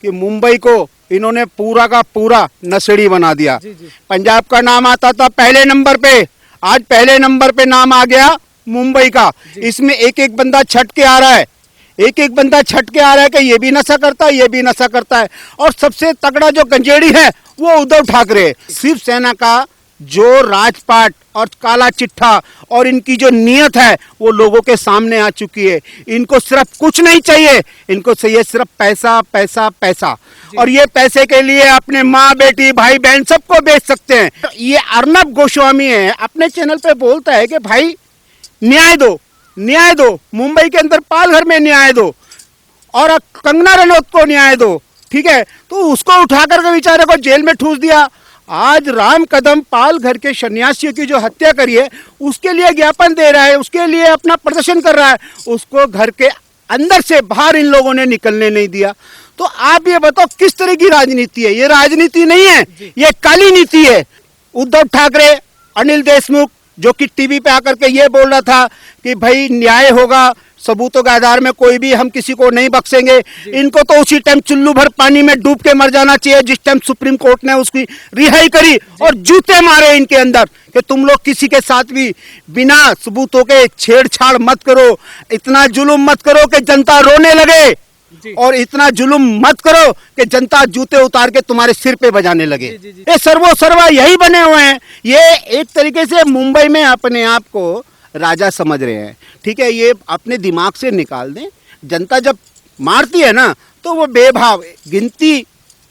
कि मुंबई को इन्होंने पूरा का पूरा नशेड़ी बना दिया। पंजाब का नाम आता था पहले नंबर पे, आज पहले नंबर पे नाम आ गया मुंबई का। इसमें एक एक बंदा छट के आ रहा है, एक एक बंदा छट के आ रहा है कि ये भी नशा करता है, ये भी नशा करता है। और सबसे तगड़ा जो गंजेड़ी है वो उद्धव ठाकरे। शिवसेना का जो राजपाट और काला चिट्ठा और इनकी जो नीयत है वो लोगों के सामने आ चुकी है। इनको सिर्फ कुछ नहीं चाहिए, इनको चाहिए सिर्फ पैसा पैसा पैसा। और ये पैसे के लिए अपने माँ बेटी भाई बहन सबको बेच सकते हैं। ये अर्नब गोस्वामी है, अपने चैनल पे बोलता है कि भाई न्याय दो, न्याय दो, मुंबई के अंदर पालघर में न्याय दो और कंगना रनौत को न्याय दो। ठीक है, तो उसको उठा करके बेचारे को जेल में ठूस दिया। आज राम कदम पालघर के सन्यासियों की जो हत्या करी है उसके लिए ज्ञापन दे रहा है, उसके लिए अपना प्रदर्शन कर रहा है। उसको घर के अंदर से बाहर इन लोगों ने निकलने नहीं दिया। तो आप ये बताओ किस तरह की राजनीति है? ये राजनीति नहीं है, ये काली नीति है। उद्धव ठाकरे, अनिल देशमुख जो कि टीवी पे आकर के ये बोल रहा था कि भाई न्याय होगा, सबूतों के आधार में कोई भी हम किसी को नहीं बख्शेंगे। इनको तो उसी टाइम चुल्लू भर पानी में डूब के मर जाना चाहिए जिस टाइम सुप्रीम कोर्ट ने उसकी रिहाई करी और जूते मारे इनके अंदर कि तुम लोग किसी के साथ भी बिना सबूतों के छेड़छाड़ मत करो, इतना जुल्म मत करो कि जनता रोने लगे और इतना जुल्म मत करो कि जनता जूते उतार के तुम्हारे सिर पे बजाने लगे। ये सर्वो सर्वा यही बने हुए हैं। ये एक तरीके से मुंबई में अपने आप को राजा समझ रहे हैं। ठीक है, ये अपने दिमाग से निकाल दें। जनता जब मारती है ना तो वो बेभाव, गिनती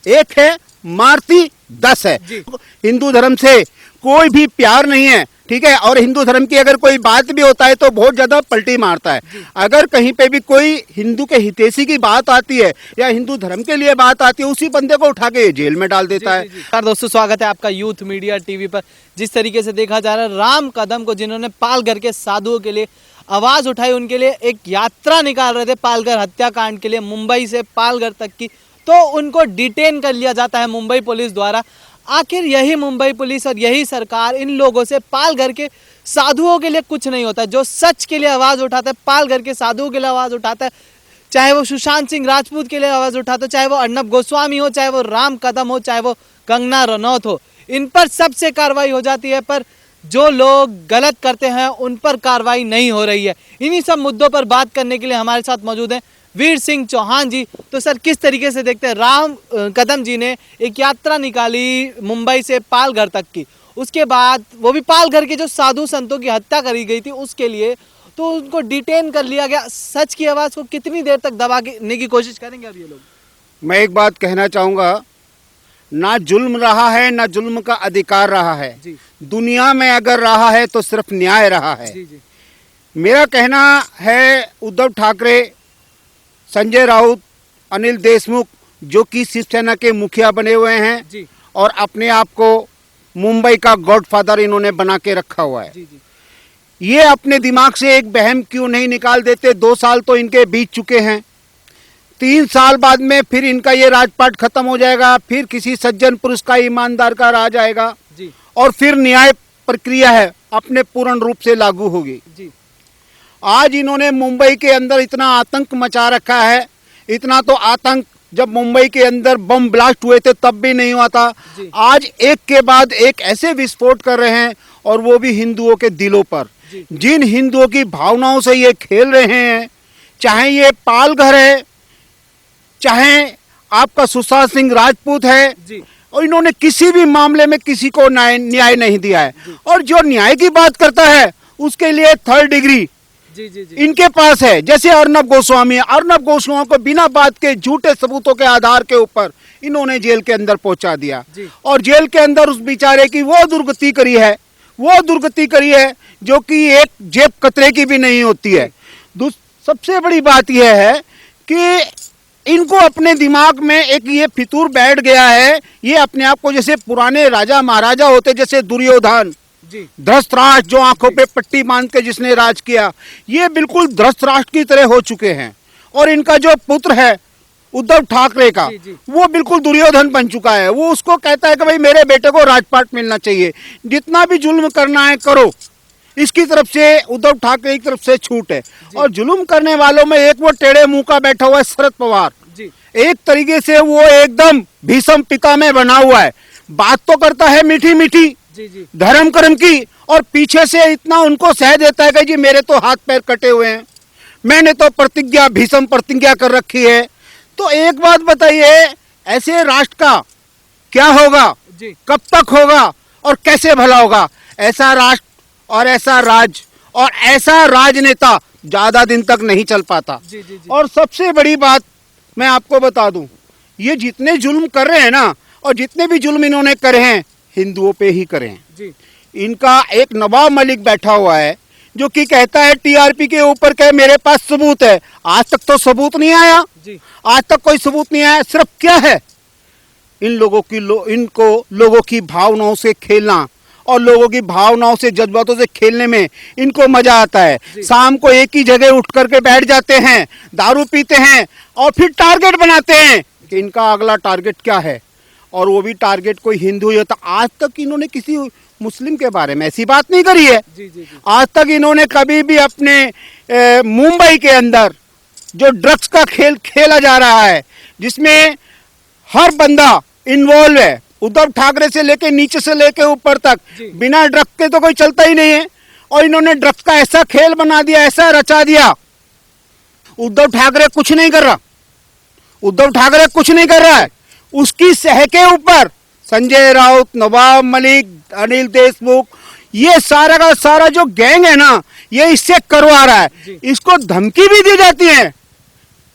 एक है, मारती 10 है। हिंदू धर्म से कोई भी प्यार नहीं है। ठीक है, और हिंदू धर्म की अगर कोई बात भी होता है तो बहुत ज्यादा पलटी मारता है। अगर कहीं पे भी कोई हिंदू के हितैषी की बात आती है या हिंदू धर्म के लिए बात आती है, उसी बंदे को उठा के जेल में डाल देता है। दोस्तों, स्वागत है आपका यूथ मीडिया टीवी पर। जिस तरीके से देखा जा रहा है, राम कदम को जिन्होंने पालघर के साधुओं के लिए आवाज उठाई, उनके लिए एक यात्रा निकाल रहे थे पालघर हत्याकांड के लिए, मुंबई से पालघर तक की, तो उनको डिटेन कर लिया जाता है मुंबई पुलिस द्वारा। आखिर यही मुंबई पुलिस और यही सरकार इन लोगों से पालघर के साधुओं के लिए कुछ नहीं होता। जो सच के लिए आवाज़ उठाता है, पालघर के साधुओं के लिए आवाज़ उठाता है, चाहे वो सुशांत सिंह राजपूत के लिए आवाज़ उठाता है, चाहे वो अर्नब गोस्वामी हो, चाहे वो राम कदम हो, चाहे वो कंगना रनौत हो, इन पर सबसे कार्रवाई हो जाती है। पर जो लोग गलत करते हैं उन पर कार्रवाई नहीं हो रही है। इन्हीं सब मुद्दों पर बात करने के लिए हमारे साथ मौजूद हैं वीर सिंह चौहान जी। तो सर, किस तरीके से देखते हैं, राम कदम जी ने एक यात्रा निकाली मुंबई से पालघर तक की, उसके बाद वो भी पालघर के जो साधु संतों की हत्या करी गई थी उसके लिए, तो उनको डिटेन कर लिया गया। सच की आवाज़ को कितनी देर तक दबाने की कोशिश करेंगे अब ये लोग? मैं एक बात कहना चाहूँगा, ना जुल्म रहा है ना जुल्म का अधिकार रहा है। दुनिया में अगर रहा है तो सिर्फ न्याय रहा है। मेरा कहना है उद्धव ठाकरे, संजय राउत, अनिल देशमुख जो कि शिवसेना के मुखिया बने हुए हैं और अपने आप को मुंबई का गॉडफादर इन्होंने बना के रखा हुआ है। ये अपने दिमाग से एक बहम क्यों नहीं निकाल देते? 2 साल तो इनके बीत चुके हैं, 3 साल बाद में फिर इनका ये राजपाट खत्म हो जाएगा, फिर किसी सज्जन पुरुष का, ईमानदार का राज आएगा और फिर न्याय प्रक्रिया है अपने पूर्ण रूप से लागू होगी। आज इन्होंने मुंबई के अंदर इतना आतंक मचा रखा है, इतना तो आतंक जब मुंबई के अंदर बम ब्लास्ट हुए थे तब भी नहीं हुआ था। आज एक के बाद एक ऐसे विस्फोट कर रहे हैं और वो भी हिंदुओं के दिलों पर। जिन हिंदुओं की भावनाओं से ये खेल रहे हैं, चाहे ये पालघर है, चाहे आपका सुशांत सिंह राजपूत है, और इन्होंने किसी भी मामले में किसी को न्याय नहीं दिया है। और जो न्याय की बात करता है उसके लिए 3rd डिग्री इनके पास है। जैसे अर्नब गोस्वामी, अर्नब गोस्वामी को बिना बात के झूठे सबूतों के आधार के ऊपर इन्होंने जेल के अंदर पहुंचा दिया और जेल के अंदर उस बेचारे की वो दुर्गति करी है, वो दुर्गति करी है जो कि एक जेब कतरे की भी नहीं होती है। सबसे बड़ी बात यह है कि इनको अपने दिमाग में एक ये फितूर बैठ गया है, ये अपने आप को जैसे पुराने राजा महाराजा होते, जैसे दुर्योधन, धृतराष्ट्र जो आंखों पे पट्टी बांध के जिसने राज किया, ये बिल्कुल धृतराष्ट्र की तरह हो चुके हैं। और इनका जो पुत्र है उद्धव ठाकरे का, वो बिल्कुल दुर्योधन बन चुका है। वो उसको कहता है कि भाई मेरे बेटे को राजपाट मिलना चाहिए, जितना भी जुल्म करना है करो। इसकी तरफ से उद्धव ठाकरे की तरफ से छूट है। और जुल्म करने वालों में एक वो टेढ़े मुंह का बैठा हुआ है शरद पवार, एक तरीके से वो एकदम भीषम पिता में बना हुआ है। बात तो करता है मीठी मीठी जी जी धर्म कर्म की, और पीछे से इतना उनको सह देता है कि जी मेरे तो हाथ पैर कटे हुए हैं, मैंने तो प्रतिज्ञा भीषम प्रतिज्ञा कर रखी है। तो एक बात बताइए, ऐसे राष्ट्र का क्या होगा, जी कब तक होगा और कैसे भला होगा? ऐसा राष्ट्र और ऐसा राज और ऐसा राजनेता ज्यादा दिन तक नहीं चल पाता। जी जी जी और सबसे बड़ी बात मैं आपको बता दूं, ये जितने जुल्म कर रहे हैं ना, और जितने भी जुल्म इन्होंने करे हैं हिंदुओं पे ही करे हैं। जी इनका एक नवाब मलिक बैठा हुआ है जो कि कहता है टीआरपी के ऊपर के मेरे पास सबूत है। आज तक तो सबूत नहीं आया, जी आज तक कोई सबूत नहीं आया। सिर्फ क्या है, इन लोगों की इनको लोगों की भावनाओं से खेलना और लोगों की भावनाओं से जज्बातों से खेलने में इनको मजा आता है। शाम को एक ही जगह उठ करके बैठ जाते हैं, दारू पीते हैं और फिर टारगेट बनाते हैं कि इनका अगला टारगेट क्या है, और वो भी टारगेट कोई हिंदू ही होता। आज तक इन्होंने किसी मुस्लिम के बारे में ऐसी बात नहीं करी है। जी जी जी आज तक इन्होंने कभी भी अपने मुंबई के अंदर जो ड्रग्स का खेल खेला जा रहा है, जिसमें हर बंदा इन्वॉल्व है, उद्धव ठाकरे से लेके नीचे से लेके ऊपर तक, जी। बिना ड्रग्स के तो कोई चलता ही नहीं है। और इन्होंने ड्रग्स का ऐसा खेल बना दिया, ऐसा रचा दिया। उद्धव ठाकरे कुछ नहीं कर रहा, उद्धव ठाकरे कुछ नहीं कर रहा है। उसकी सह के ऊपर संजय राउत, नवाब मलिक, अनिल देशमुख, ये सारा का सारा जो गैंग है ना, ये इससे करवा रहा है। जी। इसको धमकी भी दी जाती है,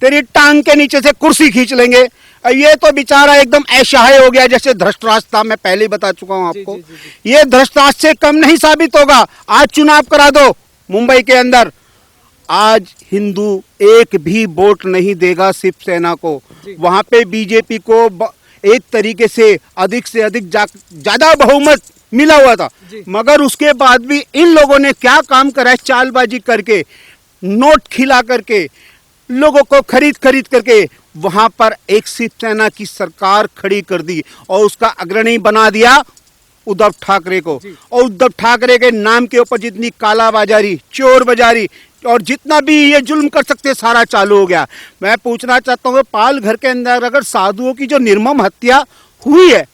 तेरी टांग के नीचे से कुर्सी खींच लेंगे। ये तो बेचारा एकदम ऐशाही हो गया, जैसे धृतराष्ट्र था। मैं पहले ही बता चुका हूं आपको, जी, जी, जी, ये धृतराष्ट्र से कम नहीं साबित होगा। आज चुनाव करा दो मुंबई के अंदर, आज हिंदू एक भी वोट नहीं देगा शिवसेना को। जी। वहां पे बीजेपी को एक तरीके से अधिक ज्यादा बहुमत मिला हुआ था, जी। मगर उसके बाद भी इन लोगों ने क्या काम करा है, चालबाजी करके, नोट खिला करके, लोगों को खरीद करके वहां पर एक शिवसेना की सरकार खड़ी कर दी और उसका अग्रणी बना दिया उद्धव ठाकरे को। जी। और उद्धव ठाकरे के नाम के ऊपर जितनी कालाबाजारी, चोर बाजारी और जितना भी ये जुल्म कर सकते सारा चालू हो गया। मैं पूछना चाहता हूँ, पाल घर के अंदर अगर साधुओं की जो निर्मम हत्या हुई है,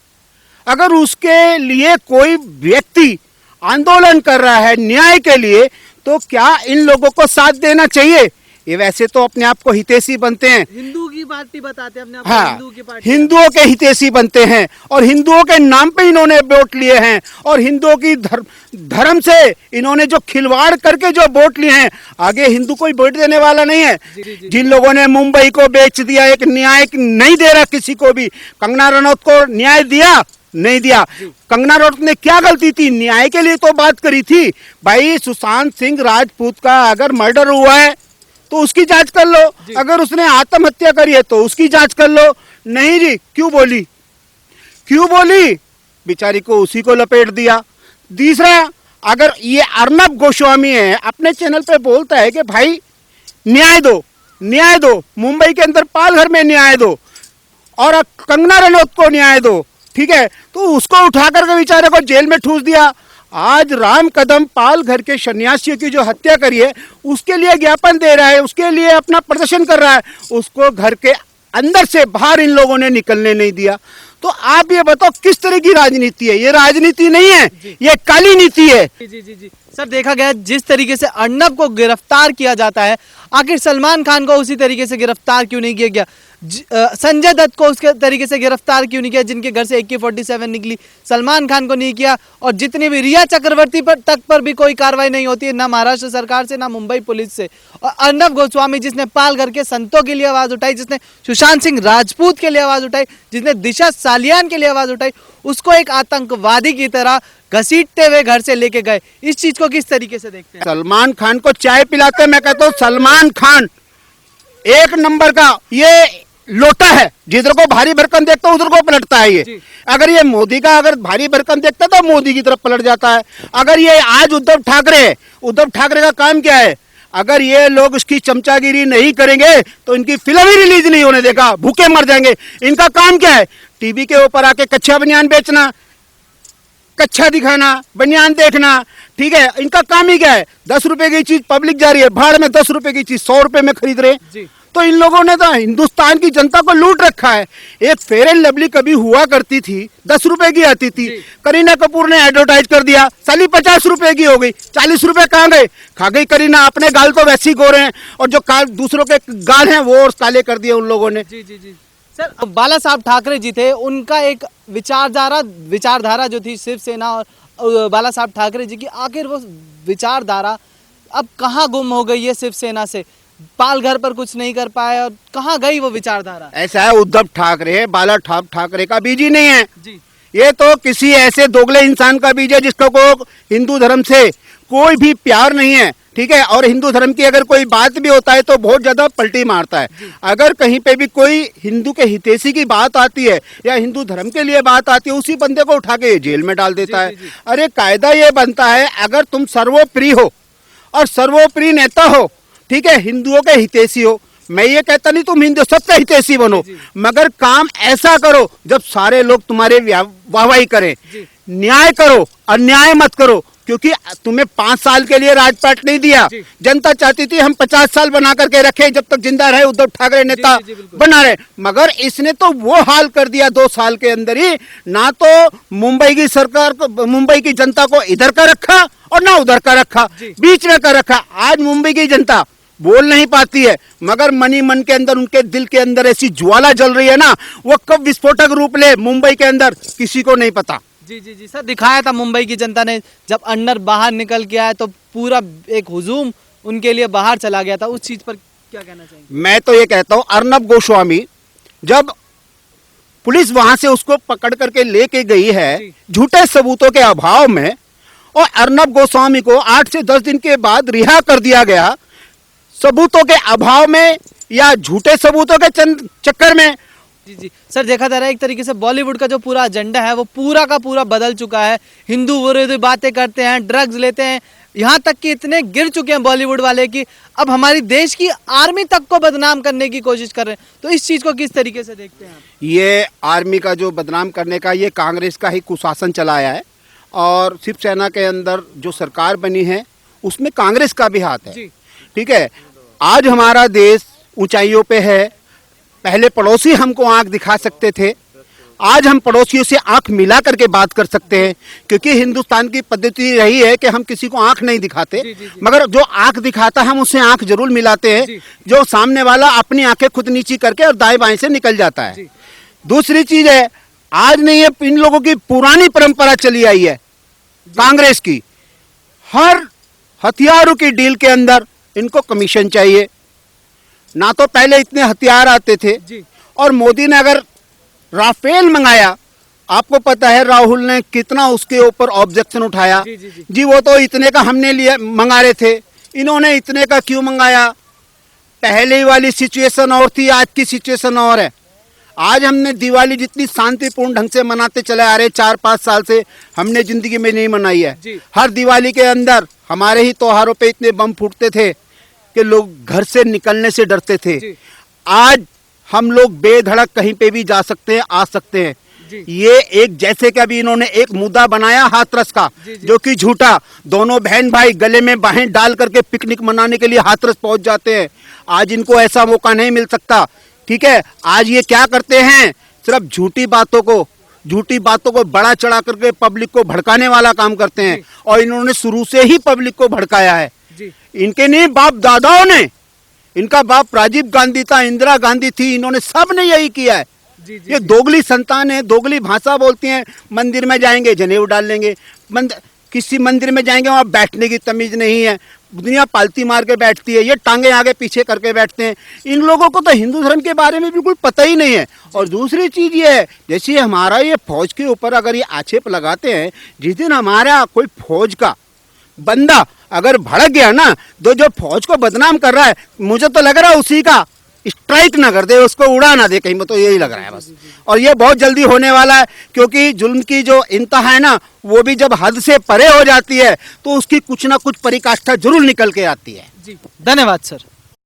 अगर उसके लिए कोई व्यक्ति आंदोलन कर रहा है न्याय के लिए, तो क्या इन लोगों को साथ देना चाहिए? ये वैसे तो अपने आप को हितैषी बनते हैं, हिंदू की पार्टी बताते हैं अपने आप को, हाँ, हिंदू की पार्टी। हिंदुओं के हितैषी बनते हैं और हिंदुओं के नाम पे इन्होंने वोट लिए हैं और हिंदुओं की धर्म से इन्होंने जो खिलवाड़ करके जो वोट लिए हैं, आगे हिंदू कोई वोट देने वाला नहीं है। जी, जी, जी। जिन लोगों ने मुंबई को बेच दिया, एक न्याय नहीं दे रहा किसी को भी। कंगना रनौत को न्याय दिया? नहीं दिया। कंगना रनौत ने क्या गलती थी? न्याय के लिए तो बात करी थी भाई। सुशांत सिंह राजपूत का अगर मर्डर हुआ है तो उसकी जांच कर लो, अगर उसने आत्महत्या करी है तो उसकी जांच कर लो। नहीं जी, क्यों बोली? क्यों बोली? बेचारी को उसी को लपेट दिया। दूसरा, अगर ये अर्नब गोस्वामी है, अपने चैनल पे बोलता है कि भाई न्याय दो, न्याय दो, मुंबई के अंदर पालघर में न्याय दो और कंगना रनौत को न्याय दो, ठीक है, तो उसको उठा करके बेचारे को जेल में ठूस दिया। आज राम कदम पाल घर के सन्यासियों की जो हत्या करी है, उसके लिए ज्ञापन दे रहा है, उसके लिए अपना प्रदर्शन कर रहा है, उसको घर के अंदर से बाहर इन लोगों ने निकलने नहीं दिया। तो आप ये बताओ किस तरह की राजनीति है? ये राजनीति नहीं है, ये काली नीति है। जी जी जी जी सर, देखा गया जिस तरीके से अर्नब को गिरफ्तार किया जाता है, आखिर सलमान खान को उसी तरीके से गिरफ्तार क्यों नहीं किया गया? संजय दत्त को उसके तरीके से गिरफ्तार क्यों नहीं किया, जिनके घर से AK-47 निकली? सलमान खान को नहीं किया। और जितनी भी रिया चक्रवर्ती पर भी कोई कार्रवाई नहीं होती है, ना महाराष्ट्र सरकार से, ना मुंबई पुलिस से। और अर्नब गोस्वामी, जिसने पालघर के संतों के लिए आवाज उठाई, जिसने सुशांत सिंह राजपूत के लिए आवाज उठाई, जिसने दिशा सालियान के लिए आवाज उठाई, उसको एक आतंकवादी की तरह घसीटते हुए घर से लेके गए। इस चीज को किस तरीके से देखते हैं? सलमान खान को चाय पिलाते, मैं कहता हूँ सलमान खान एक नंबर का ये लोटा है, जिधर को भारी भरकम देखता है उधर को पलटता है ये। अगर ये मोदी का अगर भारी भरकम देखता है तो मोदी की तरफ पलट जाता है। अगर ये आज उद्धव ठाकरे का काम क्या है? अगर ये लोग इसकी चमचागिरी नहीं करेंगे तो इनकी फिल्म ही रिलीज नहीं होने देगा, भूखे मर जाएंगे। इनका काम क्या है? टीवी के ऊपर आके कच्चा बनियान बेचना, कच्चा दिखाना, बनियान देखना, ठीक है। इनका काम ही क्या है? 10 रुपए की चीज पब्लिक जा रही है भाड़ में, 10 रुपए की चीज 100 रुपए में खरीद रहे। तो इन लोगों ने तो हिंदुस्तान की जनता को लूट रखा है। एक फेयर एंड लवली कभी हुआ करती थी, 10 रुपए की आती थी, करीना कपूर ने एडवर्टाइज कर दिया, साली 50 रुपए की हो गई, 40 रुपए कहाँ गए? खा गई करीना, अपने गाल तो वैसे ही गोरे हैं और जो दूसरों के गाल हैं वो और काले कर दिए उन लोगों ने। जी जी जी सर, बाला साहब ठाकरे जी थे, उनका एक विचारधारा जो थी शिवसेना और बाला साहब ठाकरे जी की, आखिर वो विचारधारा अब कहाँ गुम हो गई है शिवसेना से? पालघर पर कुछ नहीं कर पाए और कहाँ गई वो विचारधारा? ऐसा है, उद्धव ठाकरे बाला ठाकरे का बीज ही नहीं है जी। ये तो किसी ऐसे दोगले इंसान का बीज है जिसको को हिंदू धर्म से कोई भी प्यार नहीं है, ठीक है। और हिंदू धर्म की अगर कोई बात भी होता है तो बहुत ज्यादा पलटी मारता है। अगर कहीं पे भी कोई हिंदू के हितैषी की बात आती है या हिंदू धर्म के लिए बात आती है, उसी बंदे को उठा के जेल में डाल देता है। अरे कायदा ये बनता है, अगर तुम सर्वोपरि हो और सर्वोपरि नेता हो, ठीक है, हिंदुओं के हितैषी हो, मैं ये कहता नहीं तुम हिंदू सबका हितैषी बनो, मगर काम ऐसा करो जब सारे लोग तुम्हारे वाहवाही करें, न्याय करो, अन्याय मत करो। क्योंकि तुम्हें 5 साल के लिए राजपाट नहीं दिया, जनता चाहती थी हम 50 साल बना करके रखें, जब तक जिंदा रहे उद्धव ठाकरे नेता बना रहे, मगर इसने तो वो हाल कर दिया 2 साल के अंदर ही। ना तो मुंबई की सरकार को, मुंबई की जनता को इधर का रखा और ना उधर का रखा, बीच में का रखा। आज मुंबई की जनता बोल नहीं पाती है, मगर मन के अंदर, उनके दिल के अंदर ऐसी ज्वाला जल रही है ना, वो कब विस्फोटक रूप ले मुंबई के अंदर किसी को नहीं पता। जी जी जी सर, दिखाया था मुंबई की जनता ने, जब अन्नर बाहर निकल के आया तो पूरा एक हुजूम उनके लिए बाहर चला गया था। उस चीज पर क्या कहना चाहेंगे? मैं तो ये कहता हूँ, अर्नब गोस्वामी जब पुलिस वहां से उसको पकड़ करके लेके गई है झूठे सबूतों के अभाव में, और अर्नब गोस्वामी को 8 से 10 दिन के बाद रिहा कर दिया गया सबूतों के अभाव में या झूठे सबूतों के चक्कर में। जी जी सर, देखा जा रहा है एक तरीके से बॉलीवुड का जो पूरा एजेंडा है वो पूरा का पूरा बदल चुका है। हिंदू विरोधी बातें करते हैं, ड्रग्स लेते हैं, यहाँ तक कि इतने गिर चुके हैं बॉलीवुड वाले कि अब हमारी देश की आर्मी तक को बदनाम करने की कोशिश कर रहे हैं। तो इस चीज को किस तरीके से देखते हैं आप? ये आर्मी का जो बदनाम करने का, ये कांग्रेस का ही कुशासन चलाया है, और शिवसेना के अंदर जो सरकार बनी है उसमें कांग्रेस का भी हाथ है, ठीक है। आज हमारा देश ऊंचाइयों पे है, पहले पड़ोसी हमको आंख दिखा सकते थे, आज हम पड़ोसियों से आंख मिला करके बात कर सकते हैं, क्योंकि हिंदुस्तान की पद्धति रही है कि हम किसी को आंख नहीं दिखाते, मगर जो आंख दिखाता हम उससे आंख जरूर मिलाते हैं, जो सामने वाला अपनी आंखें खुद नीची करके और दाएं बाएं से निकल जाता है। दूसरी चीज है, आज नहीं, ये इन लोगों की पुरानी परंपरा चली आई है कांग्रेस की, हर हथियारों की डील के अंदर इनको कमीशन चाहिए। ना तो पहले इतने हथियार आते थे, और मोदी ने अगर राफेल मंगाया, आपको पता है राहुल ने कितना उसके ऊपर ऑब्जेक्शन उठाया। जी वो तो इतने का हमने लिए मंगा रहे थे, इन्होंने इतने का क्यों मंगाया? पहले वाली सिचुएशन और थी, आज की सिचुएशन और है। आज हमने दिवाली जितनी शांतिपूर्ण ढंग से मनाते चले आ रहे 4-5 साल से, हमने जिंदगी में नहीं मनाई है। हर दिवाली के अंदर हमारे ही त्योहारों पे इतने बम फूटते थे कि लोग घर से निकलने से डरते थे। आज हम लोग बेधड़क कहीं पे भी जा सकते हैं, आ सकते हैं। ये एक, जैसे कि अभी इन्होंने एक मुद्दा बनाया हाथरस का, जो कि झूठा, दोनों बहन भाई गले में बाहें डाल करके पिकनिक मनाने के लिए हाथरस पहुंच जाते हैं। आज इनको ऐसा मौका नहीं मिल सकता, ठीक है। आज ये क्या करते हैं, सिर्फ झूठी बातों को बड़ा चढ़ा करके पब्लिक को भड़काने वाला काम करते हैं, और इन्होंने शुरू से ही पब्लिक को भड़काया है। इनके नहीं बाप दादाओं ने, इनका बाप राजीव गांधी था, इंदिरा गांधी थी, इन्होंने सब ने यही किया है। ये दोगली संतान है, दोगली भाषा बोलती हैं। मंदिर में जाएंगे जनेऊ डाल लेंगे, किसी मंदिर में जाएंगे वहाँ बैठने की तमीज नहीं है, दुनिया पालती मार के बैठती है, ये टांगे आगे पीछे करके बैठते हैं। इन लोगों को तो हिंदू धर्म के बारे में बिल्कुल पता ही नहीं है। और दूसरी चीज ये है, जैसे हमारा ये फौज के ऊपर अगर ये आक्षेप लगाते हैं, जिस दिन हमारा कोई फौज का बंदा अगर भड़क गया ना, तो जो फौज को बदनाम कर रहा है, मुझे तो लग रहा है उसी का स्ट्राइक ना कर दे, उसको उड़ा ना दे कहीं, में तो यही लग रहा है बस। और ये बहुत जल्दी होने वाला है, क्योंकि जुल्म की जो इंतहा है ना, वो भी जब हद से परे हो जाती है तो उसकी कुछ ना कुछ परिकाष्ठा जरूर निकल के आती है। जी धन्यवाद सर।